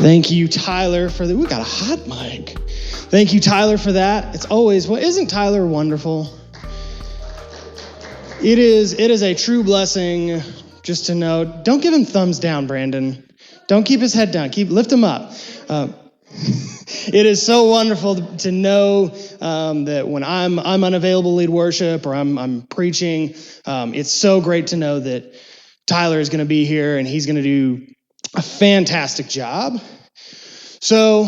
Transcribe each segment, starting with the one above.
Thank you, Tyler, for that. We got a hot mic. Thank you, Tyler, for that. It's always, well, isn't Tyler wonderful? It is a true blessing just to know. Don't give him thumbs down, Brandon. Don't keep his head down. Lift him up. It is so wonderful to know that when I'm unavailable to lead worship or I'm preaching, it's so great to know that Tyler is going to be here and he's going to do a fantastic job. So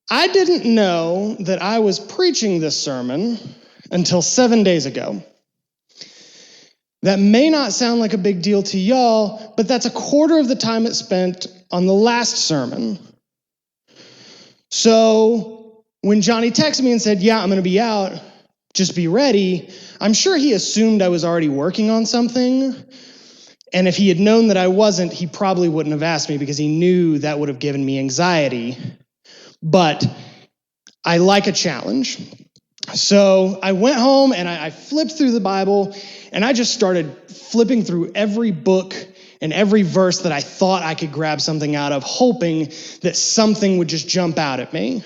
I didn't know that I was preaching this sermon until 7 days ago. That may not sound like a big deal to y'all, but that's a quarter of the time it spent on the last sermon. So when Johnny texted me and said, yeah, I'm going to be out, just be ready, I'm sure he assumed I was already working on something. And if he had known that I wasn't, he probably wouldn't have asked me because he knew that would have given me anxiety. But I like a challenge. So I went home and I flipped through the Bible and I just started flipping through every book and every verse that I thought I could grab something out of, hoping that something would just jump out at me.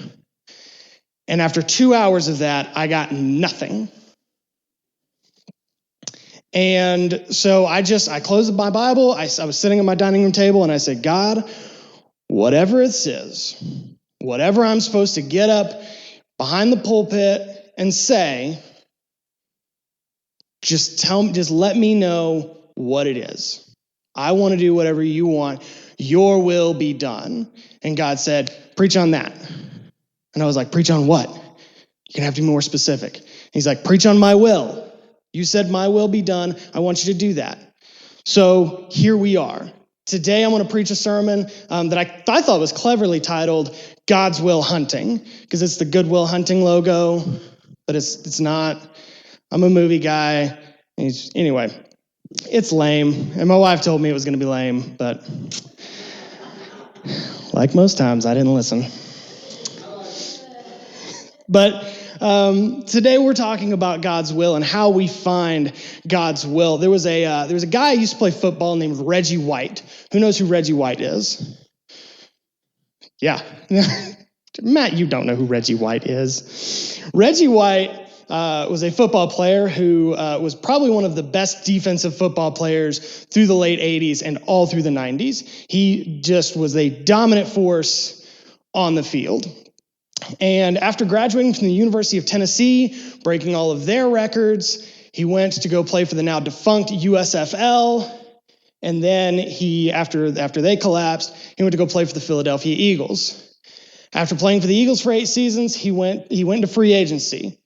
And after 2 hours of that, I got nothing. And so I closed my Bible. I was sitting at my dining room table and I said, God, whatever it says, whatever I'm supposed to get up behind the pulpit and say, just let me know what it is. I want to do whatever you want. Your will be done. And God said, preach on that. And I was like, preach on what? You're going to have to be more specific. He's like, preach on my will. You said my will be done. I want you to do that. So here we are. Today I'm going to preach a sermon that I thought was cleverly titled God's Will Hunting, because it's the Good Will Hunting logo, but it's not. I'm a movie guy. Anyway, it's lame. And my wife told me it was going to be lame, but like most times, I didn't listen. But today we're talking about God's will and how we find God's will. There was a guy who used to play football named Reggie White. Who knows who Reggie White is? Yeah. Matt, you don't know who Reggie White is. Reggie White was a football player who was probably one of the best defensive football players through the late 80s and all through the 90s. He just was a dominant force on the field. And after graduating from the University of Tennessee, breaking all of their records, he went to go play for the now defunct USFL. And then after they collapsed, he went to go play for the Philadelphia Eagles. After playing for the Eagles for 8 seasons, he went into free agency,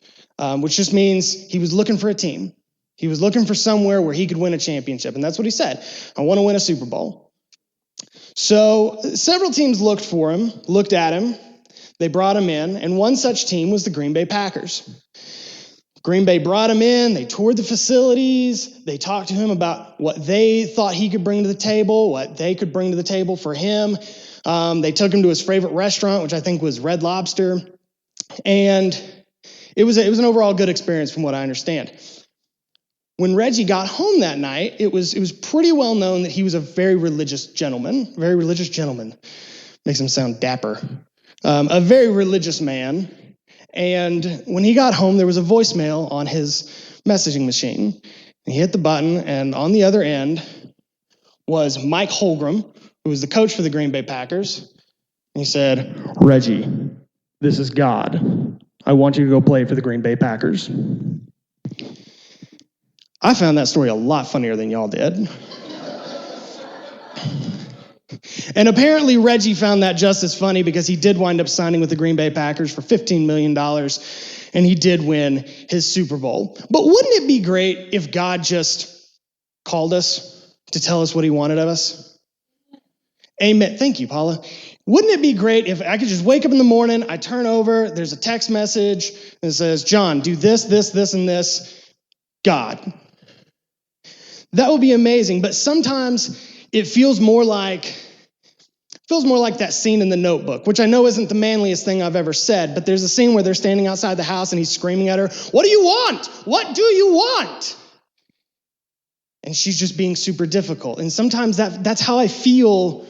which just means he was looking for a team. He was looking for somewhere where he could win a championship. And that's what he said. I want to win a Super Bowl. So several teams looked at him. They brought him in, and one such team was the Green Bay Packers. Green Bay brought him in, they toured the facilities, they talked to him about what they thought he could bring to the table, what they could bring to the table for him. They took him to his favorite restaurant, which I think was Red Lobster, and it was an overall good experience from what I understand. When Reggie got home that night, it was pretty well known that he was a very religious gentleman. Makes him sound dapper. A very religious man. And when he got home, there was a voicemail on his messaging machine. He hit the button, and on the other end was Mike Holmgren, who was the coach for the Green Bay Packers. He said, Reggie, this is God. I want you to go play for the Green Bay Packers. I found that story a lot funnier than y'all did. And apparently Reggie found that just as funny because he did wind up signing with the Green Bay Packers for $15 million, and he did win his Super Bowl. But wouldn't it be great if God just called us to tell us what he wanted of us? Amen. Thank you, Paula. Wouldn't it be great if I could just wake up in the morning, I turn over, there's a text message that says, John, do this, this, this, and this. God. That would be amazing, but sometimes it feels more like that scene in The Notebook, which I know isn't the manliest thing I've ever said, but there's a scene where they're standing outside the house and he's screaming at her, what do you want? What do you want? And she's just being super difficult. And sometimes that's how I feel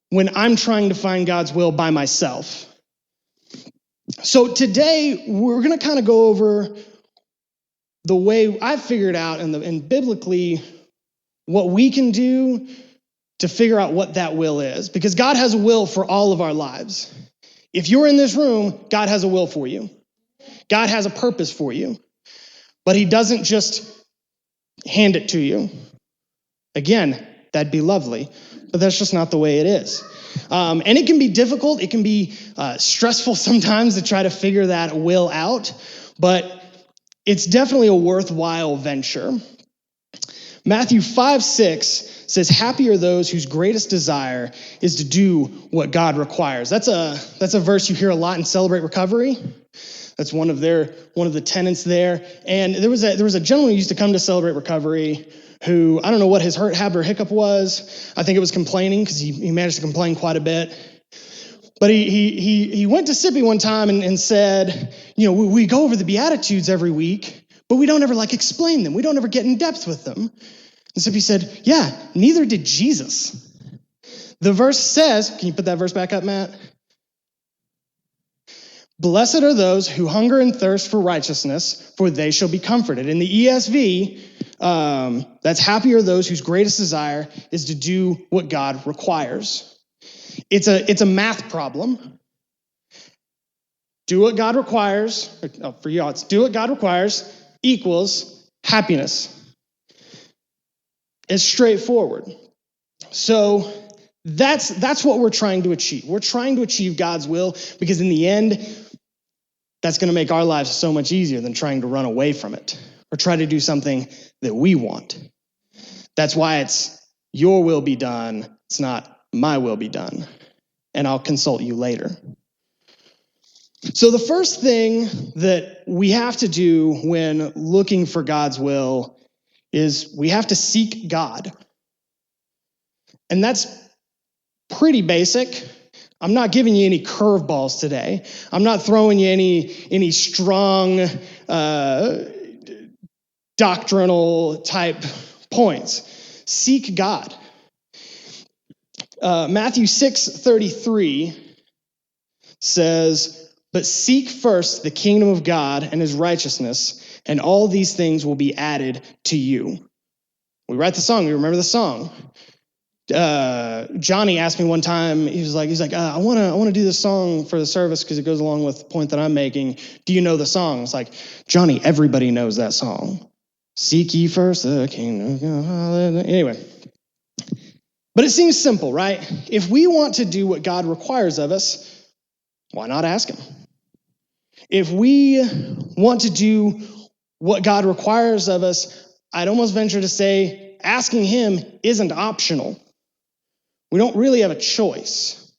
when I'm trying to find God's will by myself. So today, we're going to kind of go over the way I've figured out and biblically what we can do to figure out what that will is. Because God has a will for all of our lives. If you're in this room, God has a will for you. God has a purpose for you. But he doesn't just hand it to you. Again, that'd be lovely, but that's just not the way it is. And it can be difficult. It can be stressful sometimes to try to figure that will out, but it's definitely a worthwhile venture. Matthew 5:6 says, "Happy are those whose greatest desire is to do what God requires." That's a verse you hear a lot in Celebrate Recovery. That's one of the tenets there. And there was a gentleman who used to come to Celebrate Recovery who, I don't know what his hurt, habit, or hiccup was. I think it was complaining, because he managed to complain quite a bit. But he went to Sippy one time and said, we go over the Beatitudes every week, but we don't ever explain them. We don't ever get in depth with them. And Sippy said, yeah, neither did Jesus. The verse says, can you put that verse back up, Matt? "Blessed are those who hunger and thirst for righteousness, for they shall be comforted." In the ESV, that's "happy are those whose greatest desire is to do what God requires." It's a math problem. Do what God requires, for y'all, it's do what God requires equals happiness. It's straightforward. So that's what we're trying to achieve. We're trying to achieve God's will, because in the end, that's going to make our lives so much easier than trying to run away from it or try to do something that we want. That's why it's your will be done. It's not my will be done. And I'll consult you later. So the first thing that we have to do when looking for God's will is we have to seek God. And that's pretty basic. I'm not giving you any curveballs today. I'm not throwing you any strong doctrinal type points. Seek God. Matthew 6:33 says, "But seek first the kingdom of God and his righteousness, and all these things will be added to you." We write the song. We remember the song. Johnny asked me one time, he's like, I want to do this song for the service because it goes along with the point that I'm making. Do you know the song? It's like, Johnny, everybody knows that song. Seek ye first the kingdom of God. Anyway. But it seems simple, right? If we want to do what God requires of us, why not ask him? If we want to do what God requires of us, I'd almost venture to say asking him isn't optional. We don't really have a choice.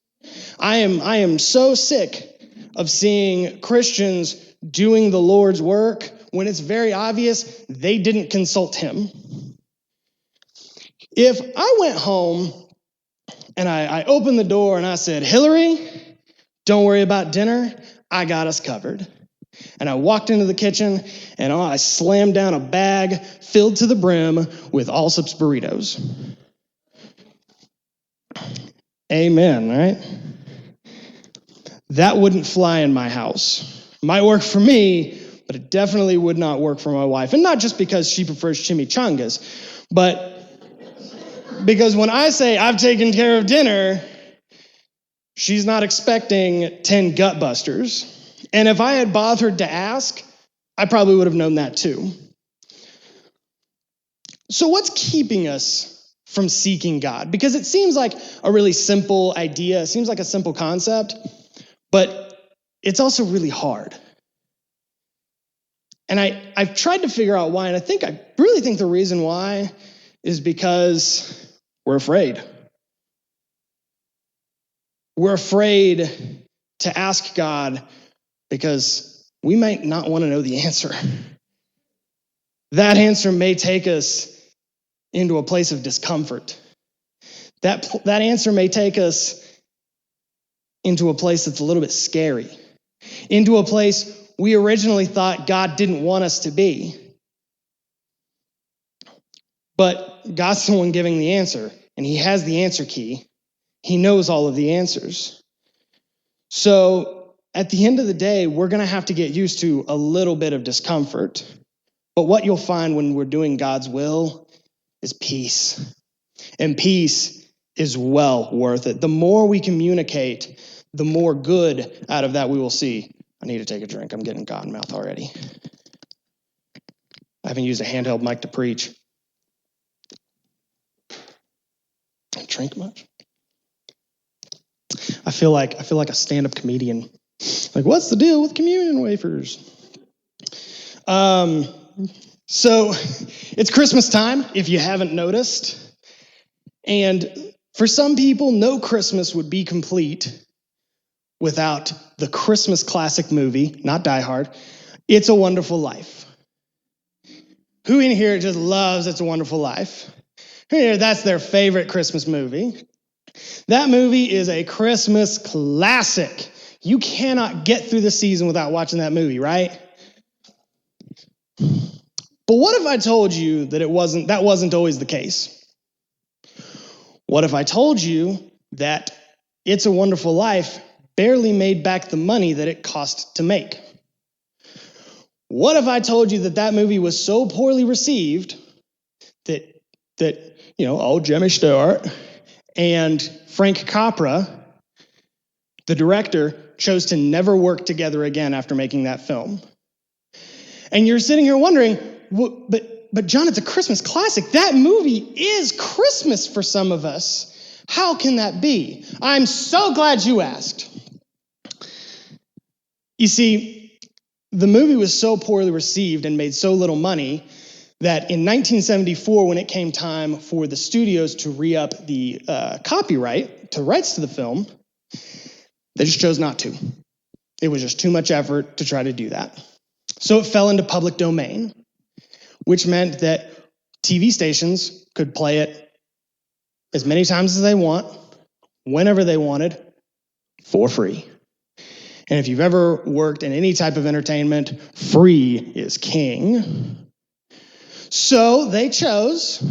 I am so sick of seeing Christians doing the Lord's work when it's very obvious they didn't consult him. If I went home and I opened the door and I said, "Hillary, don't worry about dinner, I got us covered." And I walked into the kitchen and I slammed down a bag filled to the brim with Allsup's burritos. Amen, right? That wouldn't fly in my house. It might work for me, but it definitely would not work for my wife. And not just because she prefers chimichangas, but because when I say I've taken care of dinner, she's not expecting 10 gut busters. And if I had bothered to ask, I probably would have known that too. So what's keeping us from seeking God? Because it seems like a really simple idea. It seems like a simple concept, but it's also really hard. And I've tried to figure out why, and I really think the reason why is because we're afraid. We're afraid to ask God because we might not want to know the answer. That answer may take us into a place of discomfort. That answer may take us into a place that's a little bit scary, into a place we originally thought God didn't want us to be. But God's the one giving the answer, and he has the answer key, He knows all of the answers. So at the end of the day, we're going to have to get used to a little bit of discomfort. But what you'll find when we're doing God's will is peace. And peace is well worth it. The more we communicate, the more good out of that we will see. I need to take a drink. I'm getting cotton mouth already. I haven't used a handheld mic to preach. I drink much? I feel like a stand-up comedian. Like, what's the deal with communion wafers? So it's Christmas time, if you haven't noticed. And for some people, no Christmas would be complete without the Christmas classic movie, not Die Hard, It's a Wonderful Life. Who in here just loves It's a Wonderful Life? Who in here, that's their favorite Christmas movie? That movie is a Christmas classic. You cannot get through the season without watching that movie, right? But what if I told you that that wasn't always the case? What if I told you that It's a Wonderful Life barely made back the money that it cost to make? What if I told you that that movie was so poorly received that Jimmy Stewart and Frank Capra, the director, chose to never work together again after making that film? And you're sitting here wondering, but John, it's a Christmas classic. That movie is Christmas for some of us. How can that be? I'm so glad you asked. You see, the movie was so poorly received and made so little money that in 1974, when it came time for the studios to re-up the copyright to rights to the film, they just chose not to. It was just too much effort to try to do that. So it fell into public domain, which meant that TV stations could play it as many times as they want, whenever they wanted, for free. And if you've ever worked in any type of entertainment, free is king. So they chose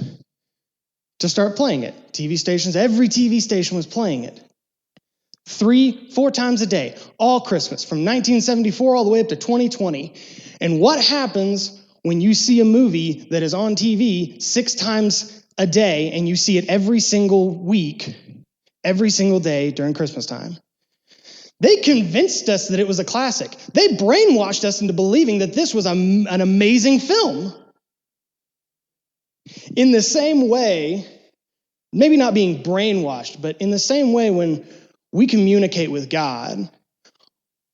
to start playing it. TV stations, every TV station was playing it. 3-4 times a day, all Christmas, from 1974 all the way up to 2020. And what happens when you see a movie that is on TV 6 times a day and you see it every single week, every single day during Christmas time? They convinced us that it was a classic. They brainwashed us into believing that this was an amazing film. In the same way, maybe not being brainwashed, but in the same way when we communicate with God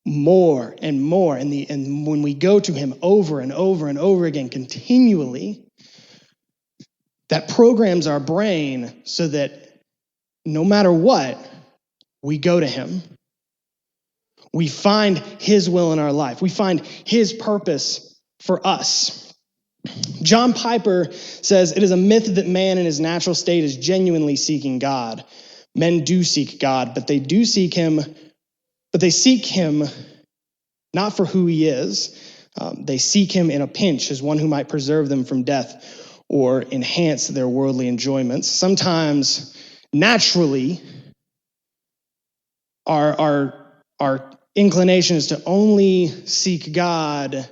more and more, and when we go to him over and over and over again continually, that programs our brain so that no matter what, we go to him. We find his will in our life. We find his purpose for us. John Piper says, "It is a myth that man in his natural state is genuinely seeking God. Men do seek God, but they seek him not for who he is. They seek him in a pinch as one who might preserve them from death or enhance their worldly enjoyments. Sometimes, naturally, our inclination is to only seek God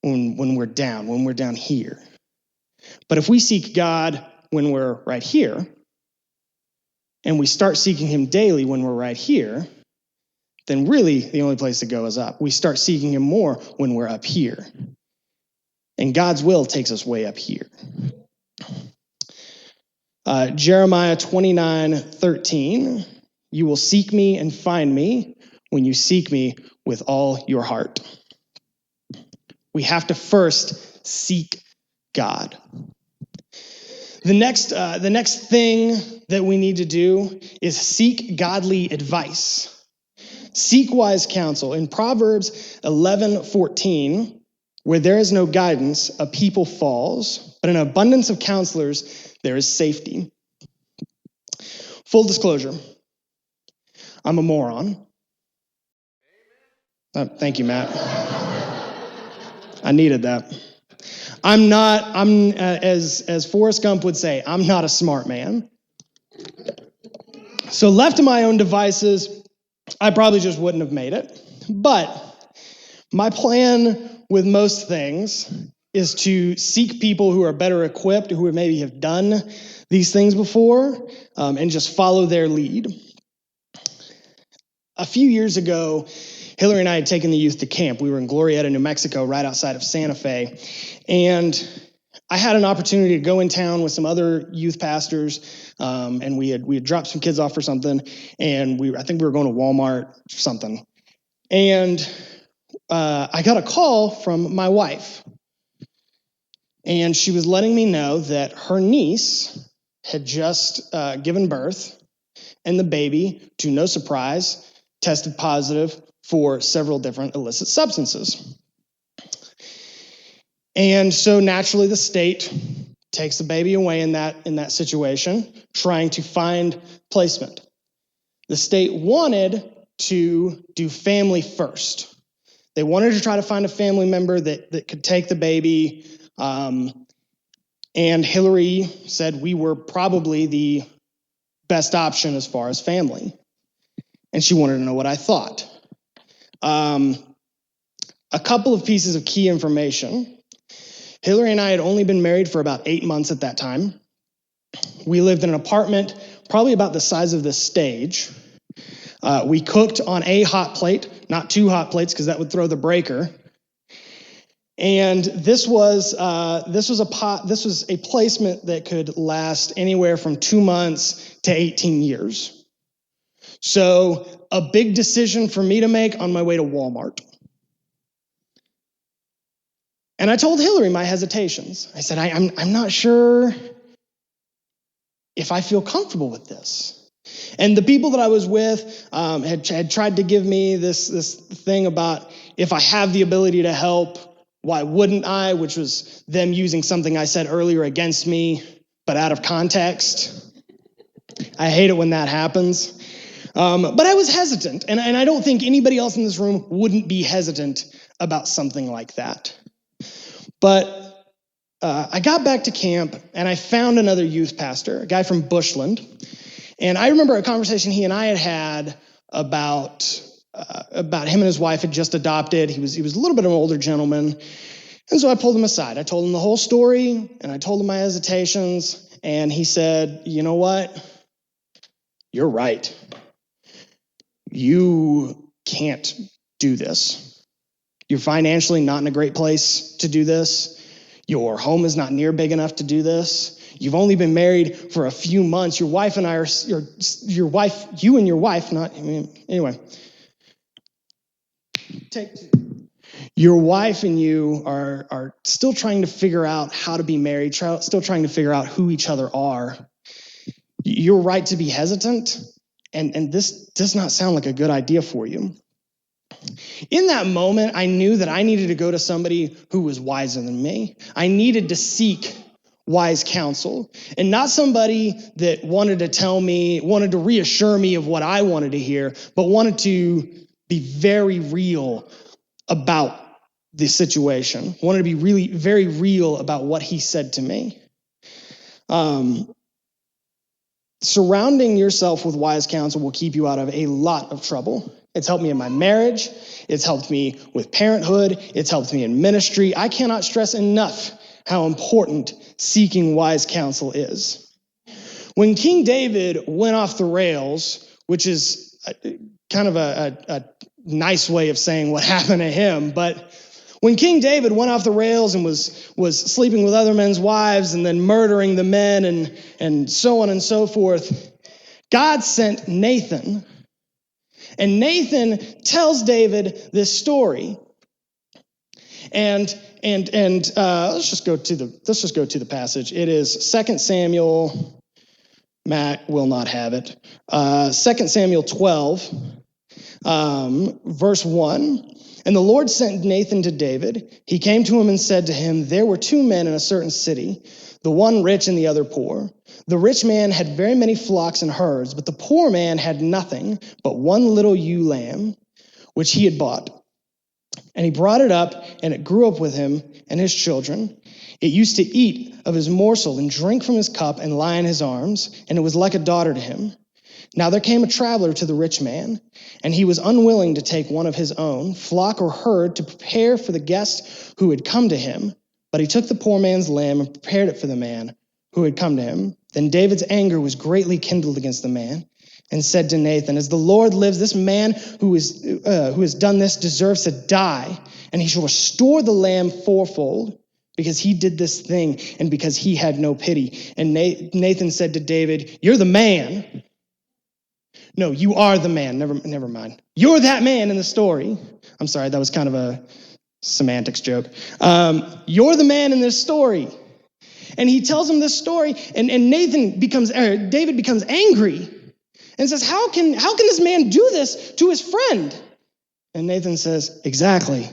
when we're down here. But if we seek God when we're right here, and we start seeking him daily when we're right here, then really the only place to go is up. We start seeking him more when we're up here. And God's will takes us way up here." Jeremiah 29:13, "You will seek me and find me when you seek me with all your heart." We have to first seek God. The next thing that we need to do is seek godly advice. Seek wise counsel. In Proverbs 11:14, "Where there is no guidance, a people falls, but in an abundance of counselors, there is safety." Full disclosure, I'm a moron. Thank you, Matt. I needed that. As Forrest Gump would say, I'm not a smart man. So left to my own devices, I probably just wouldn't have made it. But my plan with most things is to seek people who are better equipped, who maybe have done these things before, and just follow their lead. A few years ago, Hillary and I had taken the youth to camp. We were in Glorieta, New Mexico, right outside of Santa Fe. And I had an opportunity to go in town with some other youth pastors, and we had dropped some kids off for something, and I think we were going to Walmart or something. And I got a call from my wife, and she was letting me know that her niece had just given birth, and the baby, to no surprise, tested positive for several different illicit substances. And so naturally the state takes the baby away in that situation, trying to find placement. The state wanted to do family first. They wanted to try to find a family member that could take the baby. And Hillary said we were probably the best option as far as family. And she wanted to know what I thought. A couple of pieces of key information. Hillary and I had only been married for about 8 months at that time. We lived in an apartment probably about the size of this stage. We cooked on a hot plate, not 2 hot plates because that would throw the breaker. And this was a placement that could last anywhere from 2 months to 18 years. So a big decision for me to make on my way to Walmart. And I told Hillary my hesitations. I said, I'm not sure if I feel comfortable with this. And the people that I was with had tried to give me this thing about if I have the ability to help, why wouldn't I? Which was them using something I said earlier against me, but out of context. I hate it when that happens. But I was hesitant, and I don't think anybody else in this room wouldn't be hesitant about something like that. But I got back to camp, and I found another youth pastor, a guy from Bushland. And I remember a conversation he and I had about him and his wife had just adopted. He was a little bit of an older gentleman. And so I pulled him aside. I told him the whole story, and I told him my hesitations. And he said, you know what? You're right. You can't do this. You're financially not in a great place to do this. Your home is not near big enough to do this. You've only been married for a few months. Your wife and I are, you and your wife, anyway. Your wife and you are still trying to figure out how to be married, still trying to figure out who each other are. You're right to be hesitant, and this does not sound like a good idea for you. In that moment, I knew that I needed to go to somebody who was wiser than me. I needed to seek wise counsel, and not somebody that wanted to reassure me of what I wanted to hear, but wanted to be very real about the situation, wanted to be really very real about what he said to me. Surrounding yourself with wise counsel will keep you out of a lot of trouble. It's helped me in my marriage. It's helped me with parenthood. It's helped me in ministry. I cannot stress enough how important seeking wise counsel is. When King David went off the rails, which is kind of a nice way of saying what happened to him, but when King David went off the rails and was sleeping with other men's wives and then murdering the men and so on and so forth, God sent Nathan. And Nathan tells David this story. And let's just go to the passage. It is 2 Samuel. Matt will not have it. 2 Samuel 12, verse 1. And the Lord sent Nathan to David. He came to him and said to him, there were 2 men in a certain city, the one rich and the other poor. The rich man had very many flocks and herds, but the poor man had nothing but one little ewe lamb, which he had bought. And he brought it up, and it grew up with him and his children. It used to eat of his morsel and drink from his cup and lie in his arms, and it was like a daughter to him. Now there came a traveler to the rich man, and he was unwilling to take one of his own, flock or herd, to prepare for the guest who had come to him. But he took the poor man's lamb and prepared it for the man who had come to him. Then David's anger was greatly kindled against the man, and said to Nathan, "As the Lord lives, this man who has done this deserves to die, and he shall restore the lamb fourfold, because he did this thing, and because he had no pity." And Nathan said to David, "You're the man." No, you are the man. Never mind. You're that man in the story. I'm sorry, that was kind of a semantics joke. You're the man in this story. And he tells him this story, and David becomes angry and says, how can this man do this to his friend? And Nathan says, exactly.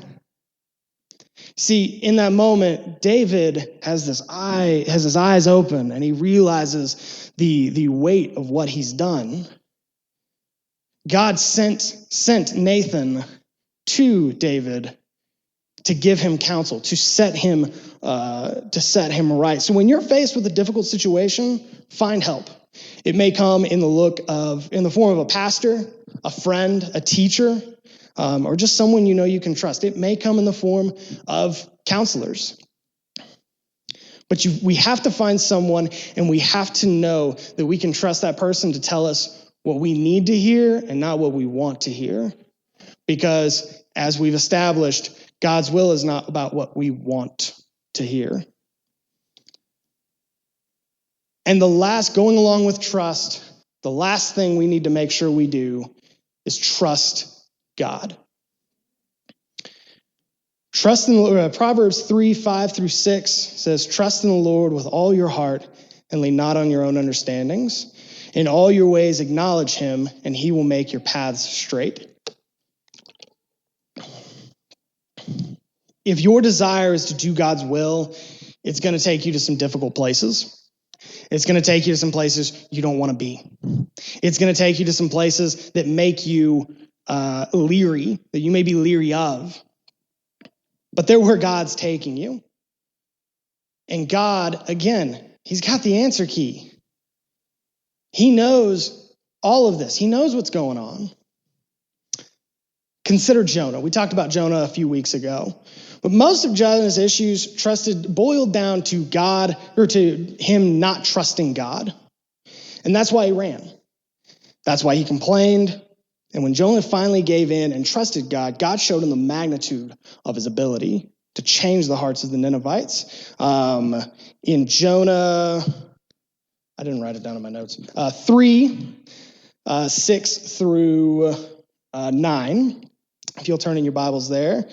See, in that moment, David has his eyes open, and he realizes the weight of what he's done. God sent Nathan to David to give him counsel, to set him right. So when you're faced with a difficult situation, find help. It may come in the form of a pastor, a friend, a teacher, or just someone you can trust. It may come in the form of counselors. But we have to find someone, and we have to know that we can trust that person to tell us what we need to hear and not what we want to hear. Because as we've established, God's will is not about what we want to hear. And going along with trust, the last thing we need to make sure we do is trust God. Trust in Proverbs 3:5-6 says, "Trust in the Lord with all your heart and lean not on your own understandings. In all your ways acknowledge him, and he will make your paths straight." If your desire is to do God's will, it's going to take you to some difficult places. It's going to take you to some places you don't want to be. It's going to take you to some places that make you leery, that you may be leery of. But they're where God's taking you. And God, again, he's got the answer key. He knows all of this. He knows what's going on. Consider Jonah. We talked about Jonah a few weeks ago. But most of Jonah's issues boiled down to God, or to him not trusting God. And that's why he ran. That's why he complained. And when Jonah finally gave in and trusted God, God showed him the magnitude of his ability to change the hearts of the Ninevites. In Jonah, I didn't write it down in my notes, 3:6-9. If you'll turn in your Bibles there.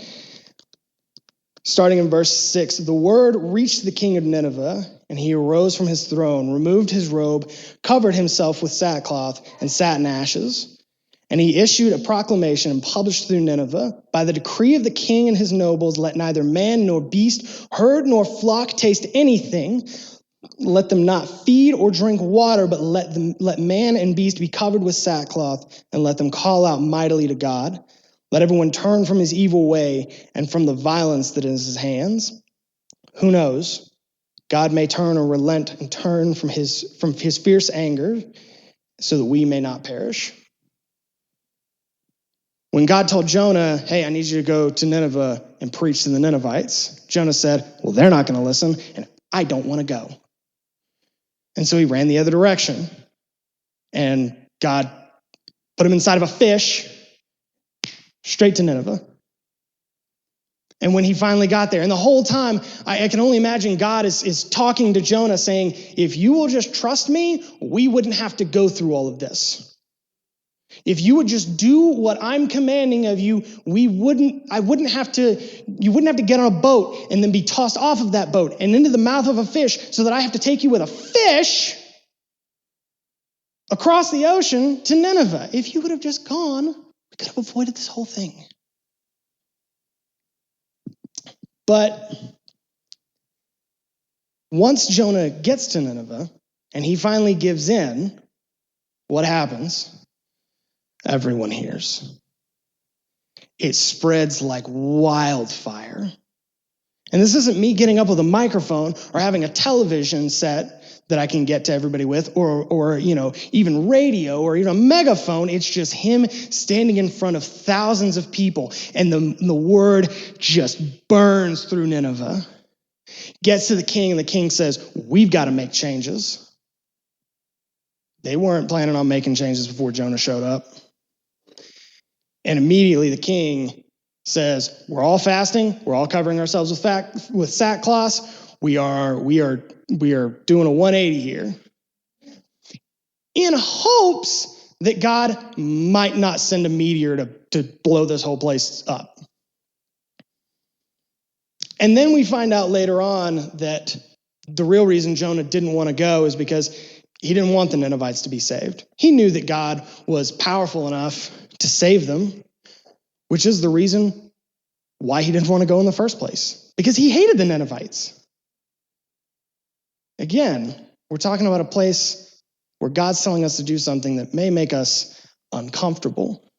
Starting in verse 6, "The word reached the king of Nineveh, and he arose from his throne, removed his robe, covered himself with sackcloth, and sat in ashes. And he issued a proclamation and published through Nineveh, by the decree of the king and his nobles, let neither man nor beast, herd nor flock taste anything. Let them not feed or drink water, but let man and beast be covered with sackcloth, and let them call out mightily to God. Let everyone turn from his evil way and from the violence that is in his hands. Who knows? God may turn or relent and turn from his fierce anger, so that we may not perish." When God told Jonah, "Hey, I need you to go to Nineveh and preach to the Ninevites," Jonah said, "Well, they're not going to listen, and I don't want to go." And so he ran the other direction. And God put him inside of a fish, straight to Nineveh. And when he finally got there, and the whole time, I can only imagine God is talking to Jonah saying, if you will just trust me, we wouldn't have to go through all of this. If you would just do what I'm commanding of you, you wouldn't have to get on a boat and then be tossed off of that boat and into the mouth of a fish so that I have to take you with a fish across the ocean to Nineveh. If you would have just gone, we could have avoided this whole thing. But once Jonah gets to Nineveh and he finally gives in, what happens? Everyone hears. It spreads like wildfire. And this isn't me getting up with a microphone or having a television set that I can get to everybody with, or even radio or even a megaphone. It's just him standing in front of thousands of people, and the word just burns through Nineveh. Gets to the king, and the king says, we've got to make changes. They weren't planning on making changes before Jonah showed up. And immediately the king says, we're all fasting. We're all covering ourselves with sackcloth. We are doing a 180 here, in hopes that God might not send a meteor to blow this whole place up. And then we find out later on that the real reason Jonah didn't want to go is because he didn't want the Ninevites to be saved. He knew that God was powerful enough to save them, which is the reason why he didn't want to go in the first place, because he hated the Ninevites. Again, we're talking about a place where God's telling us to do something that may make us uncomfortable,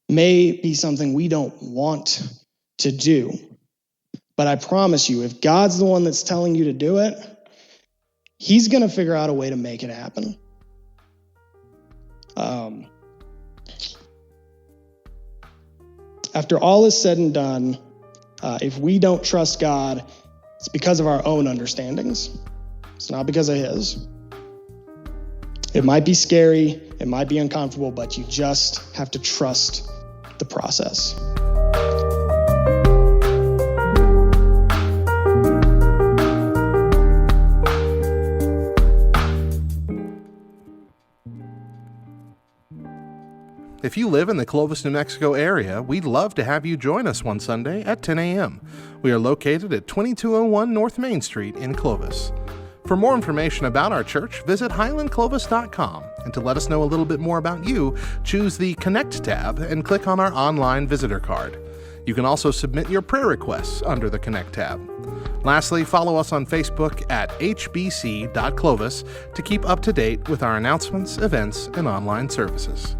may be something we don't want to do. But I promise you, if God's the one that's telling you to do it, he's going to figure out a way to make it happen. After all is said and done, if we don't trust God, it's because of our own understandings. It's not because of his. It might be scary, it might be uncomfortable, but you just have to trust the process. If you live in the Clovis, New Mexico area, we'd love to have you join us one Sunday at 10 a.m. We are located at 2201 North Main Street in Clovis. For more information about our church, visit highlandclovis.com, and to let us know a little bit more about you, choose the Connect tab and click on our online visitor card. You can also submit your prayer requests under the Connect tab. Lastly, follow us on Facebook at hbc.clovis to keep up to date with our announcements, events, and online services.